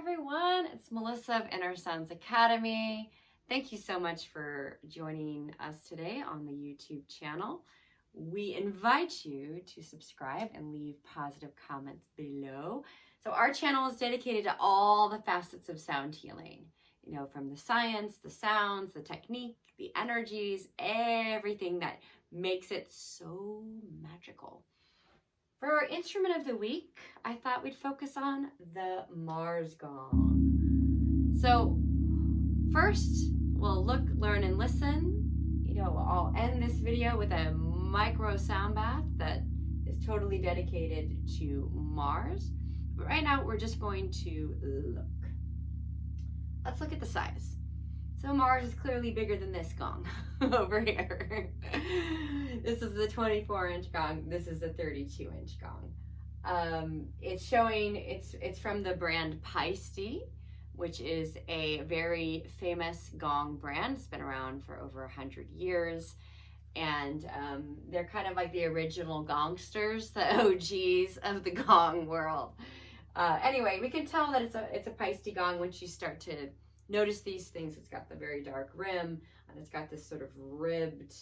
everyone, it's Melissa of Inner Sounds Academy. Thank you so much for joining us today on the YouTube channel. We invite you to subscribe and leave positive comments below. So our channel is dedicated to all the facets of sound healing, from the science, the sounds, the technique, the energies, everything that makes it so magical. For our instrument of the week, I thought we'd focus on the Mars gong. So first, we'll look, learn, and listen. I'll end this video with a micro sound bath that is totally dedicated to Mars. But right now, we're just going to look. Let's look at the size. So Mars is clearly bigger than this gong over here. This is the 24-inch gong. This is the 32-inch gong. It's showing, it's from the brand Paiste, which is a very famous gong brand. It's been around for over 100 years. And they're kind of like the original gongsters, the OGs of the gong world. Anyway, we can tell that it's a Paiste gong once you start to notice these things. It's got the very dark rim, and it's got this sort of ribbed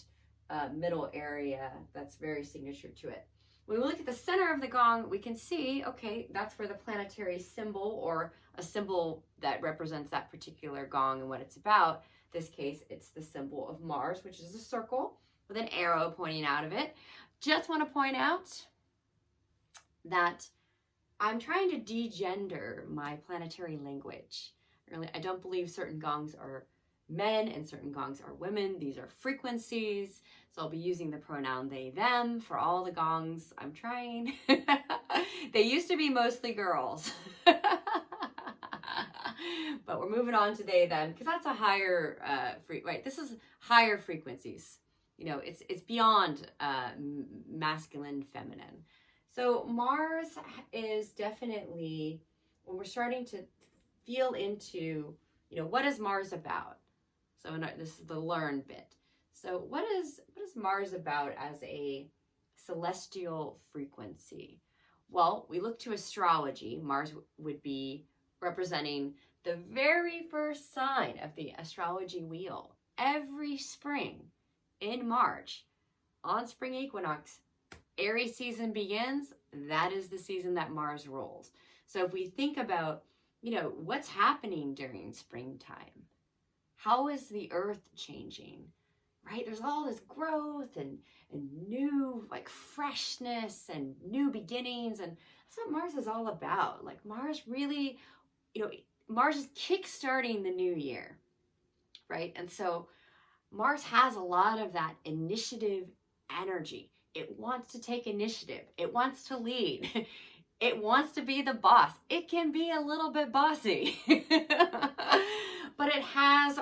middle area that's very signature to it. When we look at the center of the gong, we can see, okay, that's where the planetary symbol, or a symbol that represents that particular gong and what it's about. In this case, it's the symbol of Mars, which is a circle with an arrow pointing out of it. Just want to point out that I'm trying to degender my planetary language. I don't believe certain gongs are men and certain gongs are women. These are frequencies. So I'll be using the pronoun they, them for all the gongs. I'm trying. They used to be mostly girls. But we're moving on to they, them, because that's a higher, right? This is higher frequencies. It's beyond masculine, feminine. So Mars is definitely, when we're starting to feel into, what is Mars about? So this is the learn bit. So what is Mars about as a celestial frequency? Well, we look to astrology. Mars would be representing the very first sign of the astrology wheel. Every spring in March, on spring equinox, Aries season begins. That is the season that Mars rules. So if we think about what's happening during springtime? How is the earth changing, right? There's all this growth and new, freshness and new beginnings. And that's what Mars is all about. Mars really, Mars is kickstarting the new year, right? And so Mars has a lot of that initiative energy. It wants to take initiative. It wants to lead. It wants to be the boss. It can be a little bit bossy, but it has,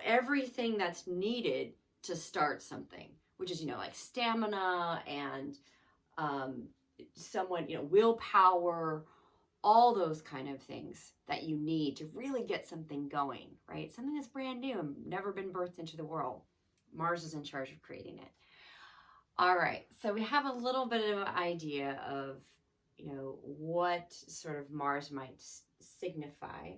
everything that's needed to start something, which is, stamina and somewhat, willpower, all those kind of things that you need to really get something going, right? Something that's brand new and never been birthed into the world. Mars is in charge of creating it. All right, so we have a little bit of an idea of what sort of Mars might signify.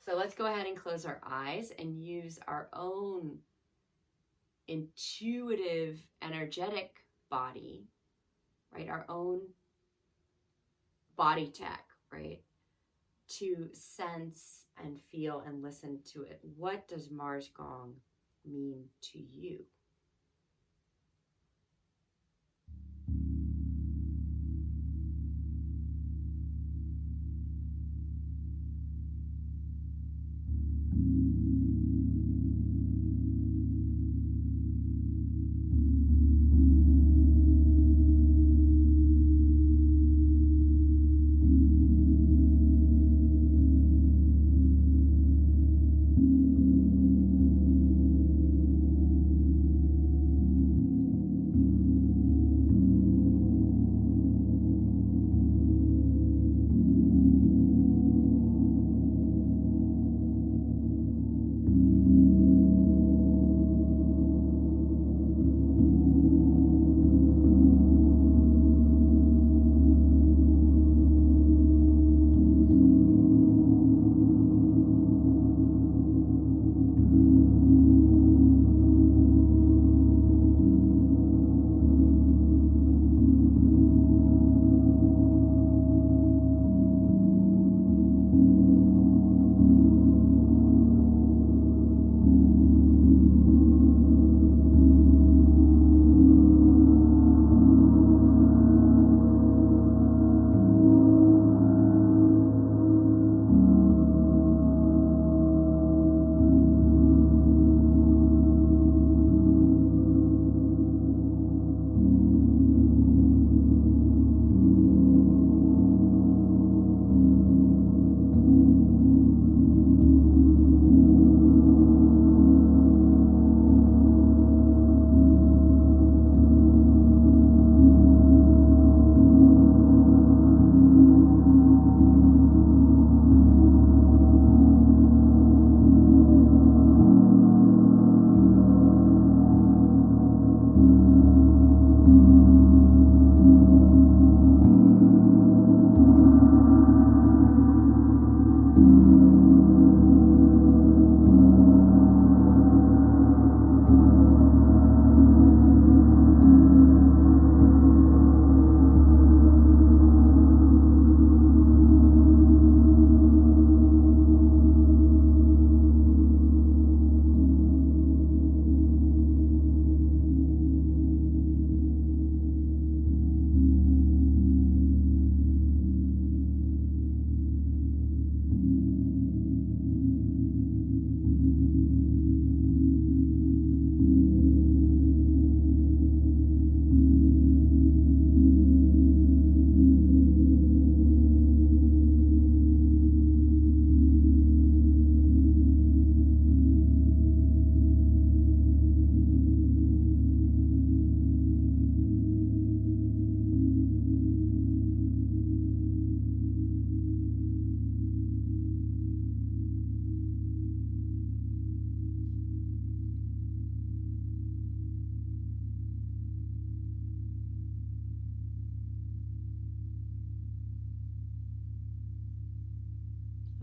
So let's go ahead and close our eyes and use our own intuitive, energetic body, right? Our own body tech, right? To sense and feel and listen to it. What does Mars gong mean to you?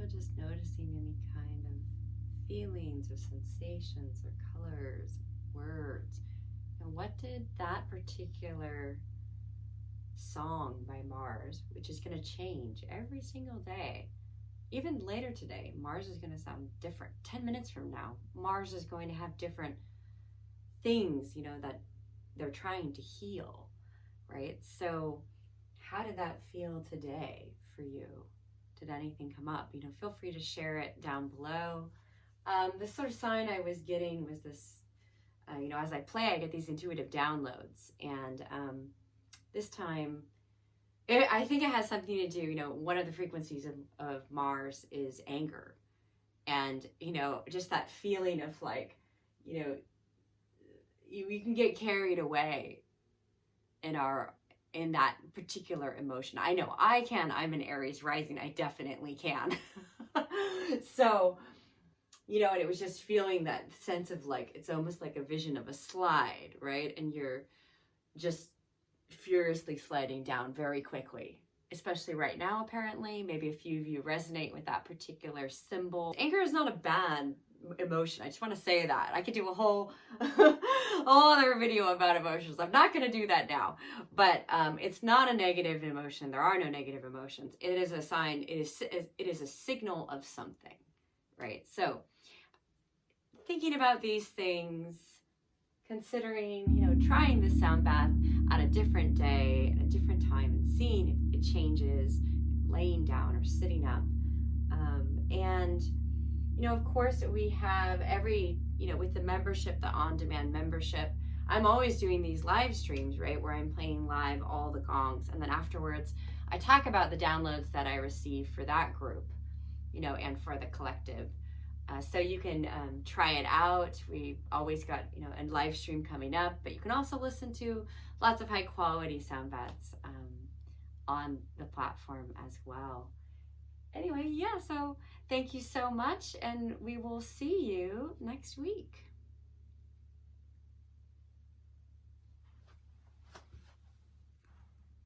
just noticing any kind of feelings or sensations or colors, words. And what did that particular song by Mars, which is going to change every single day, even later today, Mars is going to sound different. 10 minutes from now, Mars is going to have different things, that they're trying to heal, right? So how did that feel today for you? Did anything come up? Feel free to share it down below. The sort of sign I was getting was this, as I play, I get these intuitive downloads. And this time, I think it has something to do, one of the frequencies of Mars is anger. And, just that feeling of like, you can get carried away in that particular emotion. I know I can. I'm an Aries rising. I definitely can. So, and it was just feeling that sense of like, it's almost like a vision of a slide, right? And you're just furiously sliding down very quickly, especially right now, apparently. Maybe a few of you resonate with that particular symbol. Anger is not a bad emotion. I just want to say that. I could do a whole other video about emotions. I'm not going to do that now, but it's not a negative emotion. There are no negative emotions. It is a sign. It is a signal of something, right? So thinking about these things, considering, trying this sound bath at a different day, at a different time, and seeing if it changes, laying down or sitting up. And, of course, we have with the membership, the on-demand membership, I'm always doing these live streams, right, where I'm playing live all the gongs. And then afterwards, I talk about the downloads that I receive for that group, and for the collective. So you can try it out. We always got, a live stream coming up, but you can also listen to lots of high quality sound baths on the platform as well. Anyway, so thank you so much, and we will see you next week.